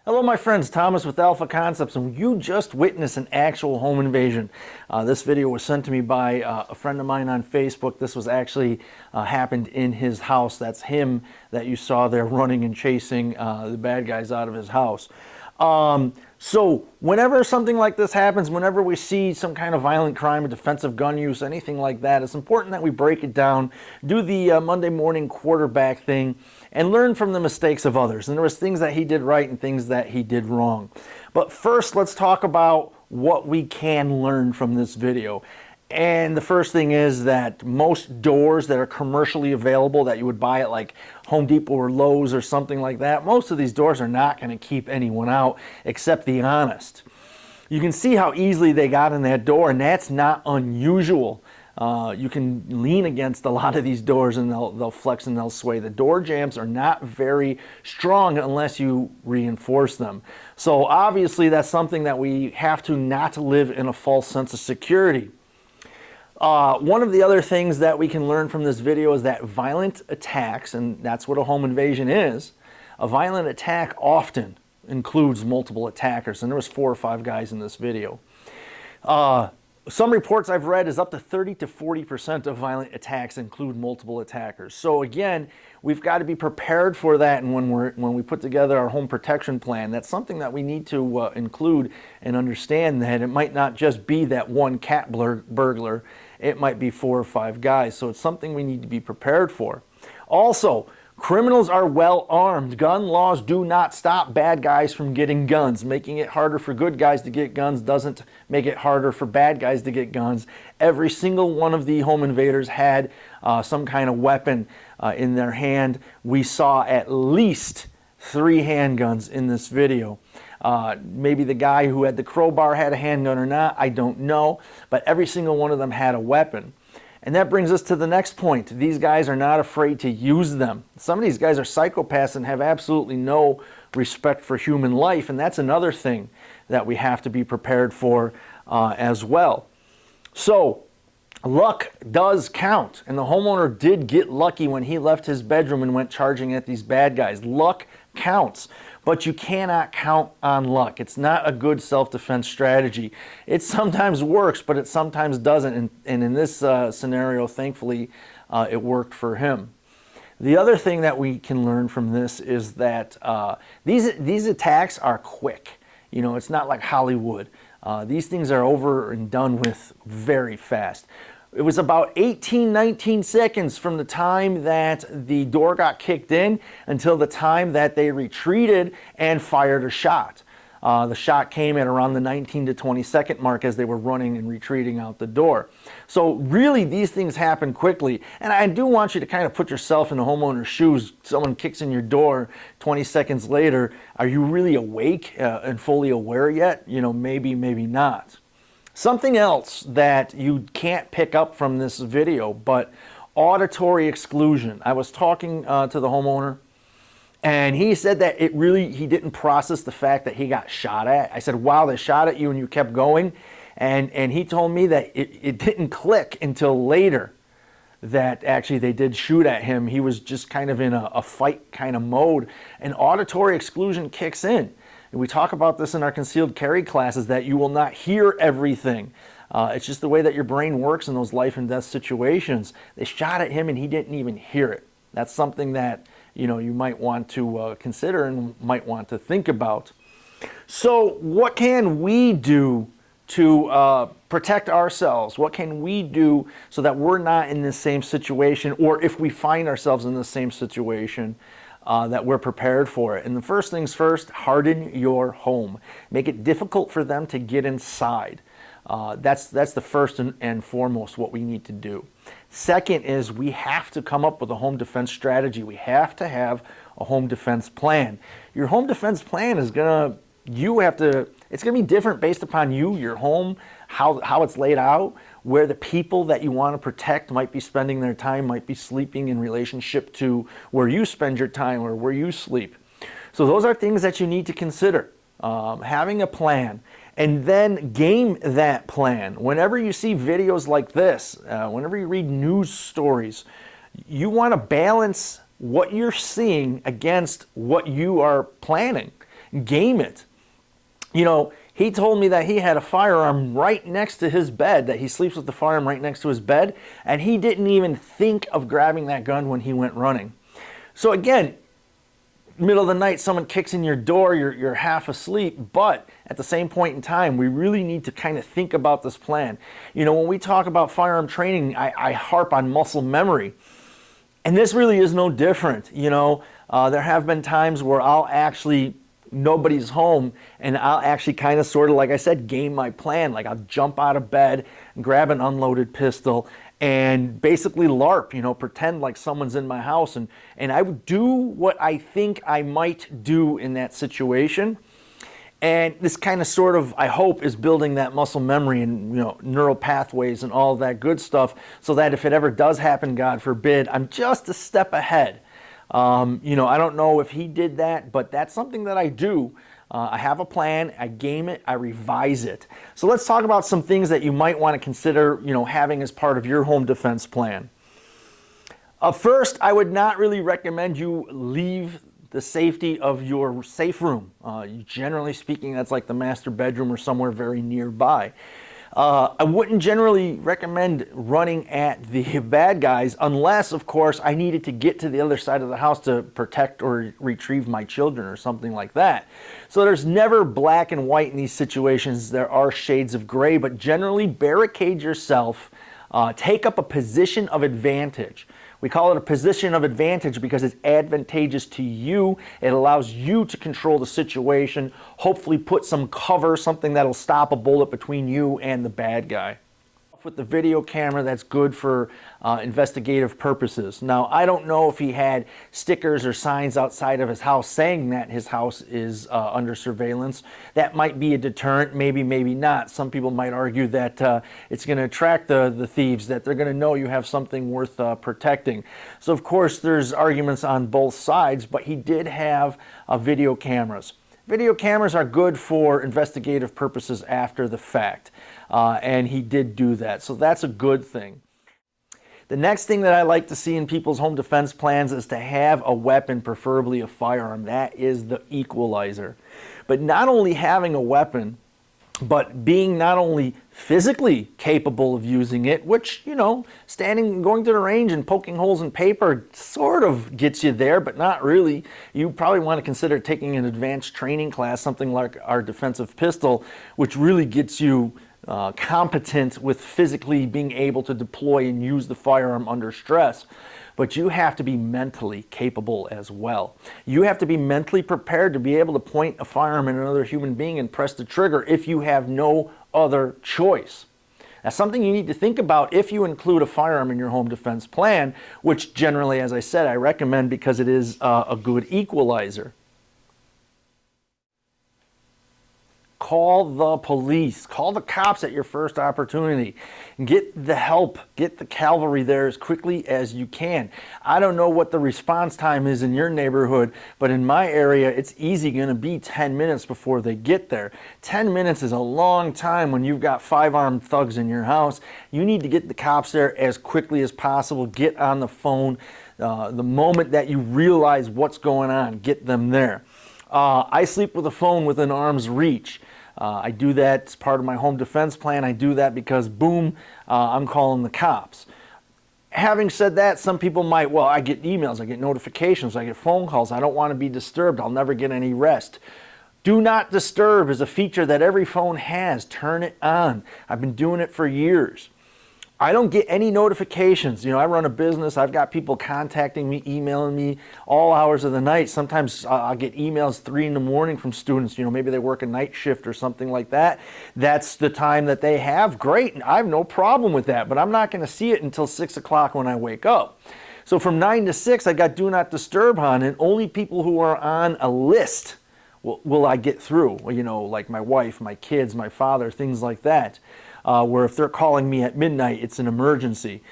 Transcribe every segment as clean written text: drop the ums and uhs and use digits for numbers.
Hello my friends, Thomas with Alpha Concepts, and you just witnessed an actual home invasion. This video was sent to me by a friend of mine on Facebook. This was actually happened in his house. That's him that you saw there running and chasing the bad guys out of his house. So whenever something like this happens, whenever we see some kind of violent crime, a defensive gun use, anything like that, it's important that we break it down, do the Monday morning quarterback thing, and learn from the mistakes of others. And there was things that he did right and things that he did wrong. But first, let's talk about what we can learn from this video. And the first thing is that most doors that are commercially available that you would buy at like Home Depot or Lowe's or something like that, most of these doors are not going to keep anyone out except the honest. You can see how easily they got in that door, and that's not unusual. You can lean against a lot of these doors and they'll flex and they'll sway. The door jambs are not very strong unless you reinforce them. So obviously that's something that we have to not live in a false sense of security. One of the other things that we can learn from this video is that violent attacks, and that's what a home invasion is, a violent attack often includes multiple attackers, and there was 4 or 5 guys in this video. Some reports I've read is up to 30 to 40% of violent attacks include multiple attackers. So again, we've got to be prepared for that, and when we put together our home protection plan, that's something that we need to include and understand that it might not just be that one cat burglar, it might be 4 or 5 guys. So it's something we need to be prepared for. Also, criminals are well armed. Gun laws do not stop bad guys from getting guns. Making it harder for good guys to get guns doesn't make it harder for bad guys to get guns. Every single one of the home invaders had some kind of weapon in their hand. We saw at least 3 handguns in this video. Maybe the guy who had the crowbar had a handgun or not, I don't know, but every single one of them had a weapon. And that brings us to the next point. These guys are not afraid to use them. Some of these guys are psychopaths and have absolutely no respect for human life, and that's another thing that we have to be prepared for as well. So, luck does count, and the homeowner did get lucky when he left his bedroom and went charging at these bad guys. Luck counts, but you cannot count on luck. It's not a good self-defense strategy. It sometimes works, but it sometimes doesn't, and in this scenario, thankfully, it worked for him. The other thing that we can learn from this is that these attacks are quick. You know, it's not like Hollywood. These things are over and done with very fast. It was about 19 seconds from the time that the door got kicked in until the time that they retreated and fired a shot. The shot came at around the 19 to 20 second mark as they were running and retreating out the door. So really these things happen quickly, and I do want you to kind of put yourself in the homeowner's shoes. Someone kicks in your door 20 seconds later. Are you really awake and fully aware yet? You know, maybe, maybe not. Something else that you can't pick up from this video, but auditory exclusion. I was talking to the homeowner, and he said that he didn't process the fact that he got shot at. I said, wow, they shot at you and you kept going? And he told me that it didn't click until later that actually they did shoot at him. He was just kind of in a fight kind of mode, and auditory exclusion kicks in. And we talk about this in our concealed carry classes, that you will not hear everything. It's just the way that your brain works in those life and death situations. They shot at him and he didn't even hear it. That's something that, you know, you might want to consider and might want to think about. So what can we do to protect ourselves? What can we do so that we're not in the same situation, or if we find ourselves in the same situation, that we're prepared for it? And the first things first, harden your home. Make it difficult for them to get inside. That's the first and foremost what we need to do. Second is we have to come up with a home defense strategy. We have to have a home defense plan. Your home defense plan is it's gonna be different based upon you, your home, how it's laid out, where the people that you want to protect might be spending their time, might be sleeping in relationship to where you spend your time or where you sleep. So those are things that you need to consider. Having a plan, and then game that plan. Whenever you see videos like this, whenever you read news stories, you want to balance what you're seeing against what you are planning. Game it. You know, he told me that he had a firearm right next to his bed, that he sleeps with the firearm right next to his bed, and he didn't even think of grabbing that gun when he went running. So again, middle of the night, someone kicks in your door, you're half asleep, but at the same point in time, we really need to kind of think about this plan. You know, when we talk about firearm training, I harp on muscle memory, and this really is no different. You know, there have been times where nobody's home, and I'll actually kind of sort of, like I said, game my plan. Like I'll jump out of bed, grab an unloaded pistol, and basically LARP, you know, pretend like someone's in my house, and I would do what I think I might do in that situation. And this kind of sort of, I hope, is building that muscle memory and, you know, neural pathways and all that good stuff, so that if it ever does happen, God forbid, I'm just a step ahead. You know, I don't know if he did that, but that's something that I do. I have a plan, I game it, I revise it. So let's talk about some things that you might want to consider, you know, having as part of your home defense plan. First, I would not really recommend you leave the safety of your safe room. Generally speaking, that's like the master bedroom or somewhere very nearby. I wouldn't generally recommend running at the bad guys unless, of course, I needed to get to the other side of the house to protect or retrieve my children or something like that. So there's never black and white in these situations. There are shades of gray, but generally barricade yourself, take up a position of advantage. We call it a position of advantage because it's advantageous to you. It allows you to control the situation, hopefully put some cover, something that'll stop a bullet between you and the bad guy. With the video camera, that's good for investigative purposes. Now, I don't know if he had stickers or signs outside of his house saying that his house is under surveillance. That might be a deterrent, maybe, maybe not. Some people might argue that it's going to attract the thieves, that they're going to know you have something worth protecting. So, of course, there's arguments on both sides, but he did have video cameras. Video cameras are good for investigative purposes after the fact, and he did do that, so that's a good thing. The next thing that I like to see in people's home defense plans is to have a weapon, preferably a firearm. That is the equalizer. But not only having a weapon, but being not only physically capable of using it, which, you know, going to the range and poking holes in paper sort of gets you there, but not really. You probably want to consider taking an advanced training class, something like our defensive pistol, which really gets you competent with physically being able to deploy and use the firearm under stress. But you have to be mentally capable as well. You have to be mentally prepared to be able to point a firearm at another human being and press the trigger if you have no other choice. That's something you need to think about if you include a firearm in your home defense plan, which generally, as I said, I recommend because it is a good equalizer. Call the police, call the cops at your first opportunity. Get the help, get the cavalry there as quickly as you can. I don't know what the response time is in your neighborhood, but in my area, it's easy going to be 10 minutes before they get there. 10 minutes is a long time when you've got 5 armed thugs in your house. You need to get the cops there as quickly as possible. Get on the phone. The moment that you realize what's going on, get them there. I sleep with a phone within arm's reach. I do that as part of my home defense plan. I do that because, boom, I'm calling the cops. Having said that, some people might, well, I get emails, I get notifications, I get phone calls. I don't want to be disturbed. I'll never get any rest. Do not disturb is a feature that every phone has. Turn it on. I've been doing it for years. I don't get any notifications. I run a business. I've got people contacting me, emailing me all hours of the night. Sometimes I'll get emails 3 in the morning from students. Maybe they work a night shift or something like that. That's the time that they have. Great. I have no problem with that, but I'm not going to see it until 6 o'clock when I wake up. So from 9 to 6, I got Do Not Disturb on, and only people who are on a list will I get through. Like my wife, my kids, my father, things like that. Where if they're calling me at midnight, it's an emergency.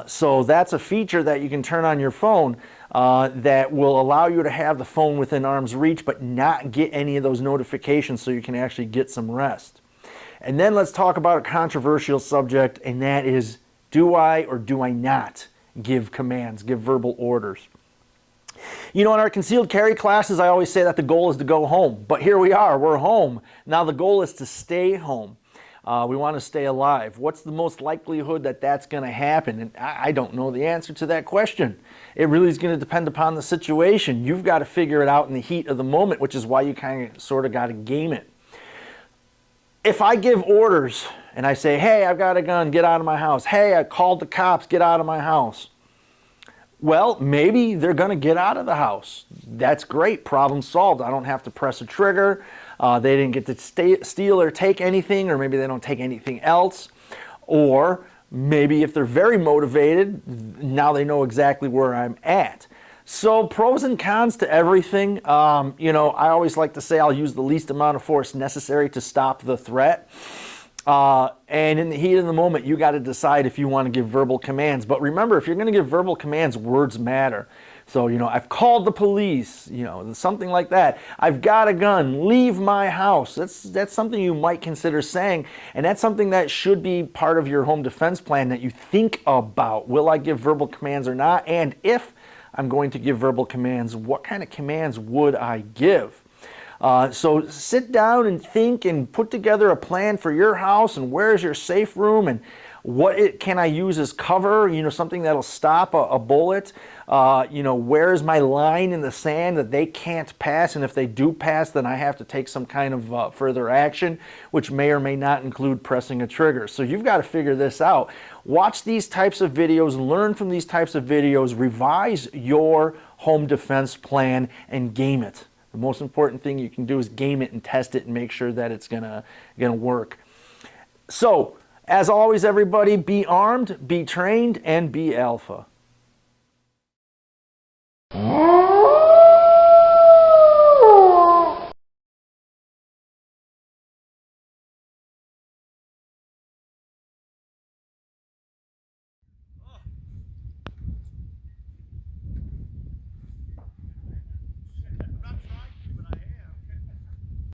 So that's a feature that you can turn on your phone that will allow you to have the phone within arm's reach but not get any of those notifications, so you can actually get some rest. And then let's talk about a controversial subject, and that is, do I or do I not give commands, give verbal orders? In our concealed carry classes, I always say that the goal is to go home. But here we are, we're home. Now the goal is to stay home. We want to stay alive. What's the most likelihood that that's going to happen? And I don't know the answer to that question. It really is going to depend upon the situation. You've got to figure it out in the heat of the moment, which is why you kind of sort of got to game it. If I give orders and I say, hey, I've got a gun, get out of my house. Hey, I called the cops, get out of my house. Well, maybe they're going to get out of the house. That's great. Problem solved. I don't have to press a trigger. They didn't get to steal or take anything, or maybe they don't take anything else. Or maybe if they're very motivated, now they know exactly where I'm at. So pros and cons to everything. I always like to say I'll use the least amount of force necessary to stop the threat. And in the heat of the moment, you got to decide if you want to give verbal commands. But remember, if you're going to give verbal commands, words matter. So, I've called the police, something like that. I've got a gun, leave my house. That's something you might consider saying. And that's something that should be part of your home defense plan that you think about. Will I give verbal commands or not? And if I'm going to give verbal commands, what kind of commands would I give? So sit down and think and put together a plan for your house, and where's your safe room, and what can I use as cover, something that'll stop a bullet. Where's my line in the sand that they can't pass, and if they do pass, then I have to take some kind of further action, which may or may not include pressing a trigger. So you've got to figure this out. Watch these types of videos, learn from these types of videos, revise your home defense plan, and game it. The most important thing you can do is game it and test it and make sure that it's gonna work. So, as always, everybody, be armed, be trained, and be alpha.